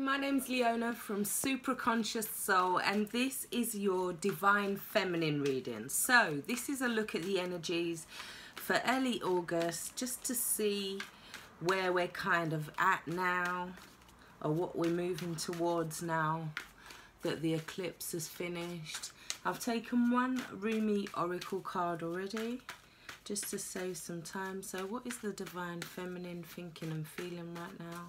my name's Leona from Supra Conscioussoul, and this is your Divine Feminine reading. So this is a look at the energies for early August, just to see where we're kind of at now, or what we're moving towards now that the eclipse has finished. I've taken one Rumi Oracle card already, just to save some time. So what is the Divine Feminine thinking and feeling right now?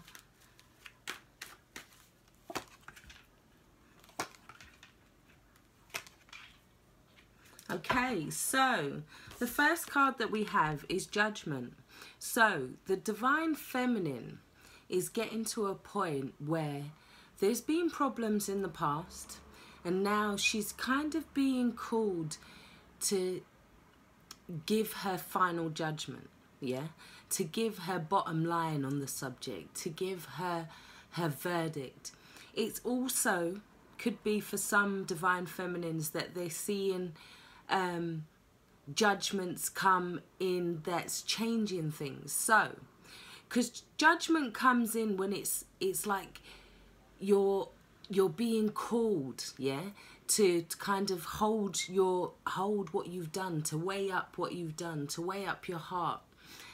Okay, so the first card that we have is Judgment. So the Divine Feminine is getting to a point where there's been problems in the past, and now she's kind of being called to give her final judgment, yeah? To give her bottom line on the subject, to give her verdict. It's also could be for some Divine Feminines that they're seeing judgments come in that's changing things. So because judgment comes in when it's like you're being called, yeah, to kind of hold what you've done, to weigh up what you've done, to weigh up your heart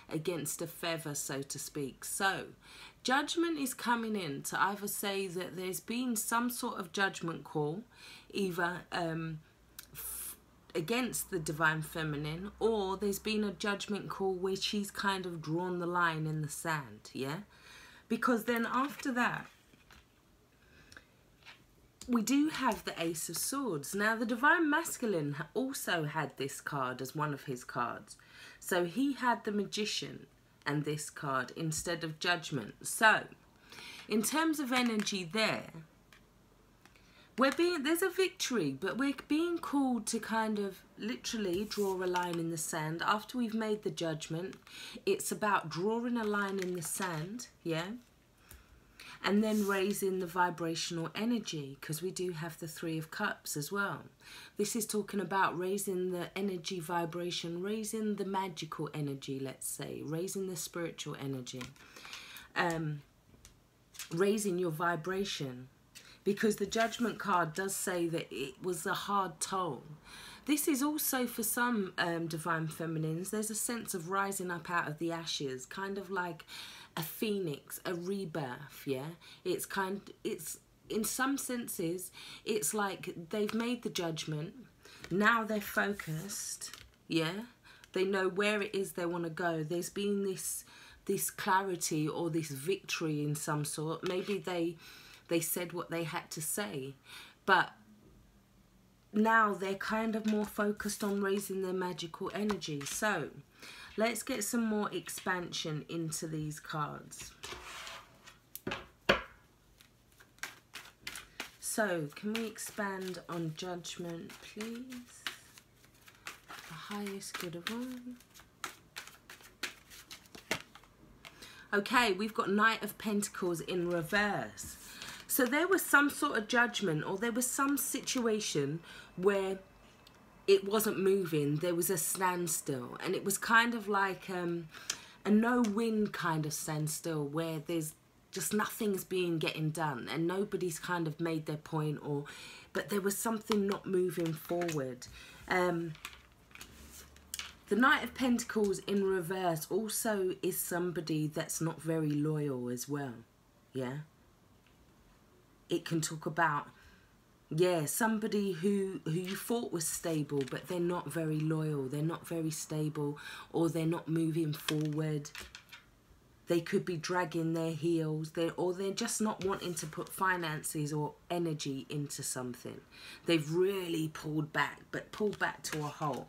against a feather, so to speak. So judgment is coming in to either say that there's been some sort of judgment call, either against the Divine Feminine, or there's been a judgment call where she's kind of drawn the line in the sand, yeah? Because then after that, we do have the Ace of Swords. Now, the Divine Masculine also had this card as one of his cards. So he had the Magician and this card instead of Judgment. So, in terms of energy there, there's a victory, but we're being called to kind of literally draw a line in the sand. After we've made the judgment, it's about drawing a line in the sand, yeah? And then raising the vibrational energy, because we do have the Three of Cups as well. This is talking about raising the energy vibration, raising the magical energy, let's say, raising the spiritual energy, raising your vibration. Because the Judgment card does say that it was a hard toll. This is also for some Divine Feminines, there's a sense of rising up out of the ashes, kind of like a phoenix, a rebirth, yeah? It's in some senses, it's like they've made the judgment, now they're focused, yeah? They know where it is they want to go. There's been this clarity or this victory in some sort. Maybe they said what they had to say, but now they're kind of more focused on raising their magical energy. So let's get some more expansion into these cards. So can we expand on Judgment, please? The highest good of all. Okay, we've got Knight of Pentacles in reverse. So there was some sort of judgment, or there was some situation where it wasn't moving. There was a standstill, and it was kind of like a no-win kind of standstill, where there's just nothing's getting done, and nobody's kind of made their point, but there was something not moving forward. The Knight of Pentacles in reverse also is somebody that's not very loyal as well, yeah? It can talk about, yeah, somebody who you thought was stable, but they're not very loyal, they're not very stable, or they're not moving forward. They could be dragging their heels, or they're just not wanting to put finances or energy into something. They've really pulled back, but pulled back to a halt.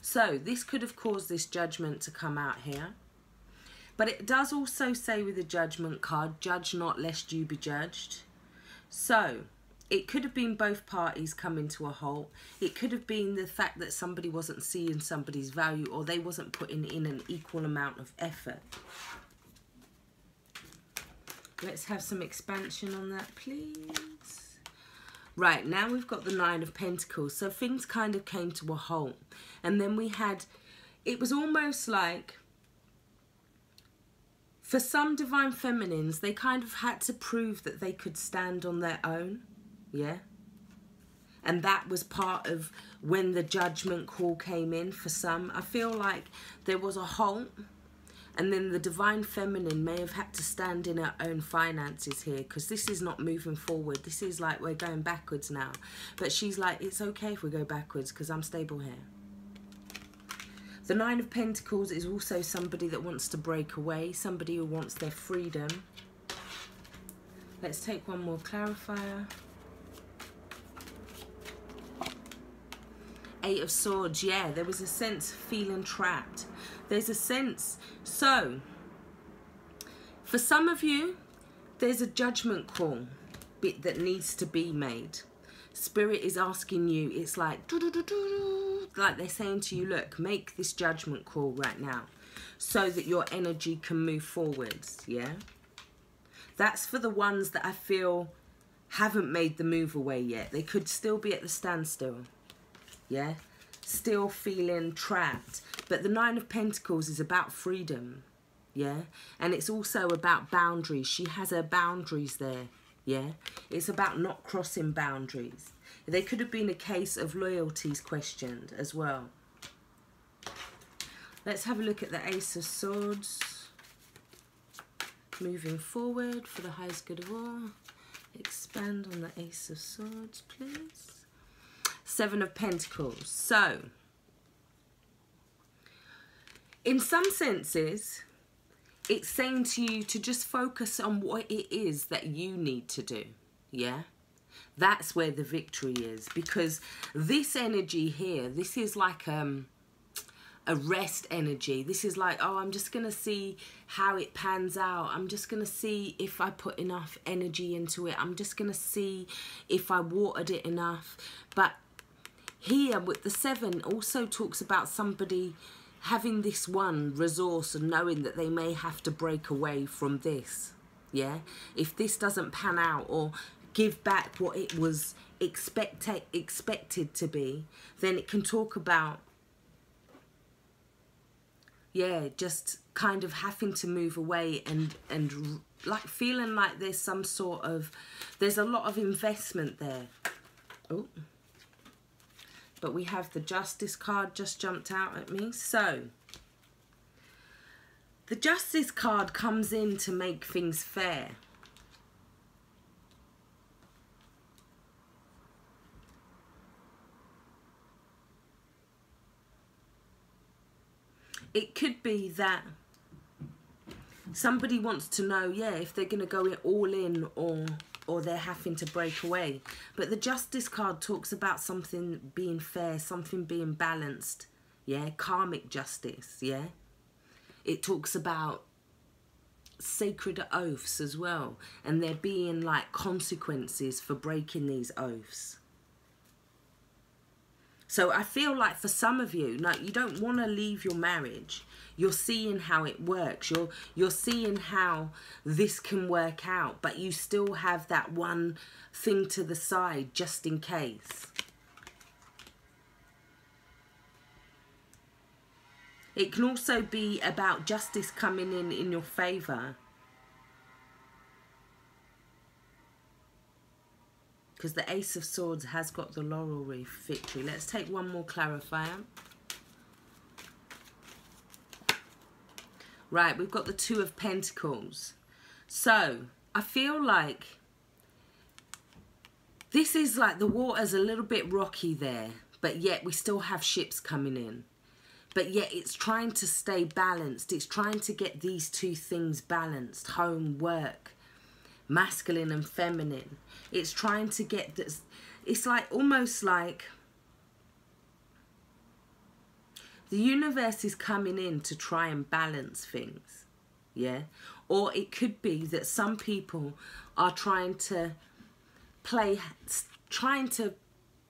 So this could have caused this judgment to come out here. But it does also say with the Judgment card, judge not lest you be judged. So it could have been both parties coming to a halt. It could have been the fact that somebody wasn't seeing somebody's value, or they wasn't putting in an equal amount of effort. Let's have some expansion on that, please. Right, now we've got the Nine of Pentacles. So things kind of came to a halt. And then we had, it was almost like For some divine feminines, they kind of had to prove that they could stand on their own. Yeah. And that was part of when the judgment call came in for some. I feel like there was a halt, and then the divine feminine may have had to stand in her own finances here, because this is not moving forward. This is like we're going backwards now. But she's like, it's okay if we go backwards because I'm stable here. The Nine of Pentacles is also somebody that wants to break away, somebody who wants their freedom. Let's take one more clarifier. Eight of Swords, yeah, there was a sense of feeling trapped. There's a sense, so, for some of you, there's a judgment call bit that needs to be made. Spirit is asking you, it's like, like they're saying to you, look, make this judgment call right now so that your energy can move forwards, yeah? That's for the ones that I feel haven't made the move away yet. They could still be at the standstill, yeah? Still feeling trapped. But the Nine of Pentacles is about freedom, yeah? And it's also about boundaries. She has her boundaries there, yeah? It's about not crossing boundaries. There could have been a case of loyalties questioned as well. Let's have a look at the Ace of Swords. Moving forward for the highest good of all. Expand on the Ace of Swords, please. Seven of Pentacles. So, in some senses, it's saying to you to just focus on what it is that you need to do, yeah? That's where the victory is, because this energy here, this is like a rest energy. This is like, oh, I'm just going to see how it pans out. I'm just going to see if I put enough energy into it. I'm just going to see if I watered it enough. But here with the Seven also talks about somebody having this one resource and knowing that they may have to break away from this, yeah? If this doesn't pan out or give back what it was expected to be, then it can talk about, yeah, just kind of having to move away and like feeling like there's some sort of, there's a lot of investment there. Oh, but we have the Justice card just jumped out at me. So the Justice card comes in to make things fair. It could be that somebody wants to know, yeah, if they're going to go all in or they're having to break away. But the Justice card talks about something being fair, something being balanced, yeah, karmic justice, yeah. It talks about sacred oaths as well, and there being like consequences for breaking these oaths. So I feel like for some of you, like you don't want to leave your marriage. You're seeing how it works. You're seeing how this can work out, but you still have that one thing to the side just in case. It can also be about justice coming in your favour. Because the Ace of Swords has got the laurel wreath victory. Let's take one more clarifier. Right, we've got the Two of Pentacles. So, I feel like this is like the water's a little bit rocky there, but yet we still have ships coming in. But yet it's trying to stay balanced. It's trying to get these two things balanced. Home, work, masculine and feminine. It's trying to get this. It's like almost like the universe is coming in to try and balance things, yeah? Or it could be that some people are trying to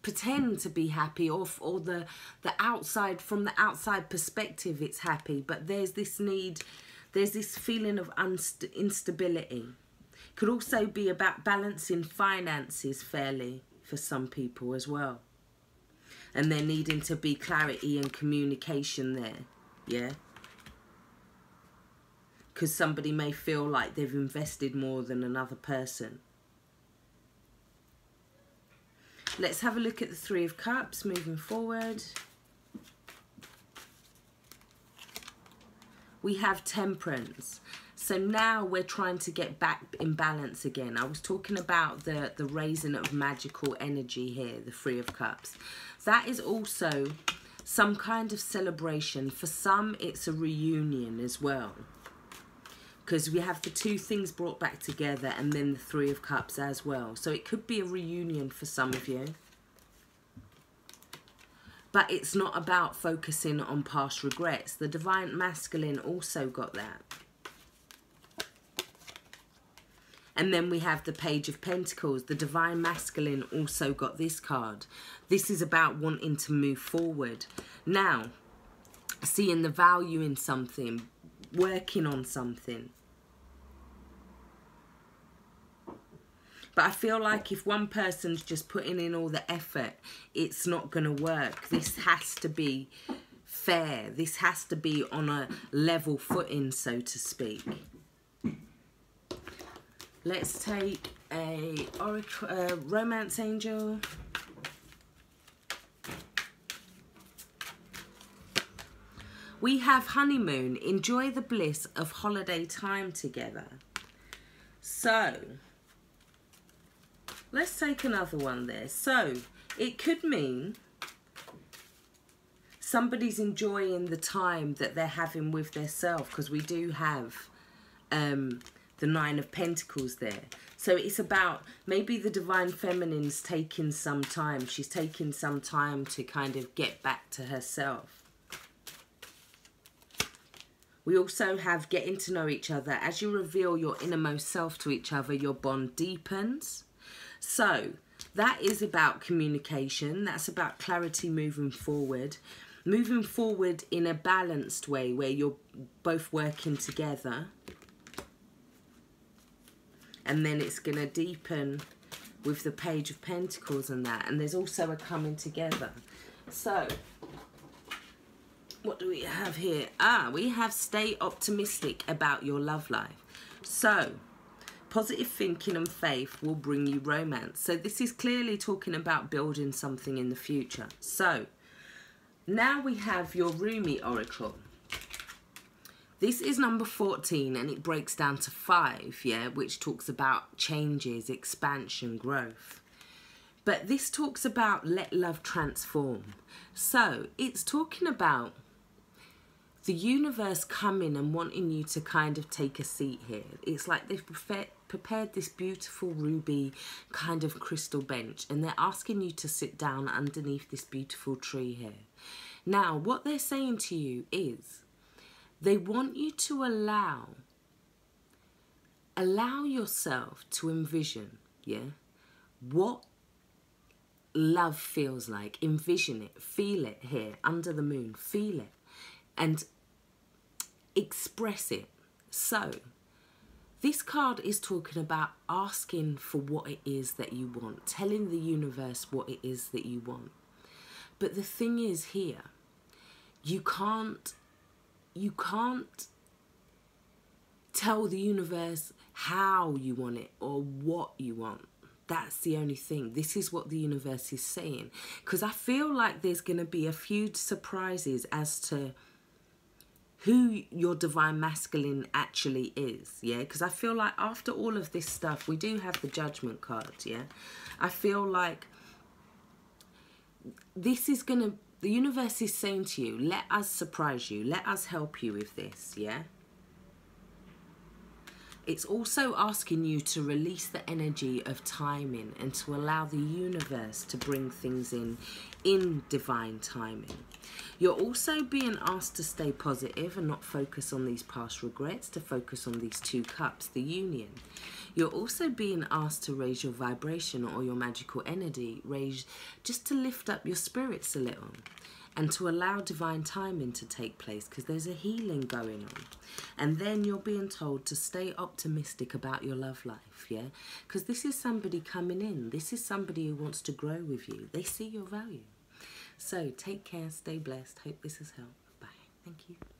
pretend to be happy, or the outside, from the outside perspective it's happy, but there's this need, there's this feeling of instability. Could also be about balancing finances fairly for some people as well. And there needing to be clarity and communication there, yeah? because somebody may feel like they've invested more than another person. Let's have a look at the Three of Cups moving forward. We have Temperance. So now we're trying to get back in balance again. I was talking about the raising of magical energy here, the Three of Cups. That is also some kind of celebration. For some, it's a reunion as well, because we have the two things brought back together and then the Three of Cups as well. So it could be a reunion for some of you. But it's not about focusing on past regrets. The Divine Masculine also got that. And then we have the Page of Pentacles. The Divine Masculine also got this card. This is about wanting to move forward. Now, seeing the value in something, working on something. But I feel like if one person's just putting in all the effort, it's not going to work. This has to be fair. This has to be on a level footing, so to speak. Let's take a romance angel. We have honeymoon. Enjoy the bliss of holiday time together. So, let's take another one there. So, it could mean somebody's enjoying the time that they're having with their self, because we do have the Nine of Pentacles there. So it's about maybe the Divine Feminine's taking some time. She's taking some time to kind of get back to herself. We also have getting to know each other. As you reveal your innermost self to each other, your bond deepens. So that is about communication. That's about clarity moving forward. Moving forward in a balanced way where you're both working together. And then it's going to deepen with the Page of Pentacles and that. And there's also a coming together. So, what do we have here? We have stay optimistic about your love life. So, positive thinking and faith will bring you romance. So, this is clearly talking about building something in the future. So, now we have your Rumi Oracle. This is number 14 and it breaks down to 5, yeah, which talks about changes, expansion, growth. But this talks about let love transform. So it's talking about the universe coming and wanting you to kind of take a seat here. It's like they've prepared this beautiful ruby kind of crystal bench and they're asking you to sit down underneath this beautiful tree here. Now, what they're saying to you is, they want you to allow yourself to envision, yeah, what love feels like. Envision it, feel it here under the moon, feel it and express it. So this card is talking about asking for what it is that you want, telling the universe what it is that you want. But the thing is here, you can't tell the universe how you want it or what you want. That's the only thing. This is what the universe is saying. Because I feel like there's going to be a few surprises as to who your Divine Masculine actually is, yeah? Because I feel like after all of this stuff, we do have the Judgment card, yeah? I feel like this is going to... The universe is saying to you, let us surprise you. Let us help you with this, yeah? It's also asking you to release the energy of timing and to allow the universe to bring things in divine timing. You're also being asked to stay positive and not focus on these past regrets, to focus on these two cups, the union. You're also being asked to raise your vibration or your magical energy, just to lift up your spirits a little and to allow divine timing to take place because there's a healing going on. And then you're being told to stay optimistic about your love life, yeah? Because this is somebody coming in. This is somebody who wants to grow with you. They see your value. So take care, stay blessed. Hope this has helped. Bye. Thank you.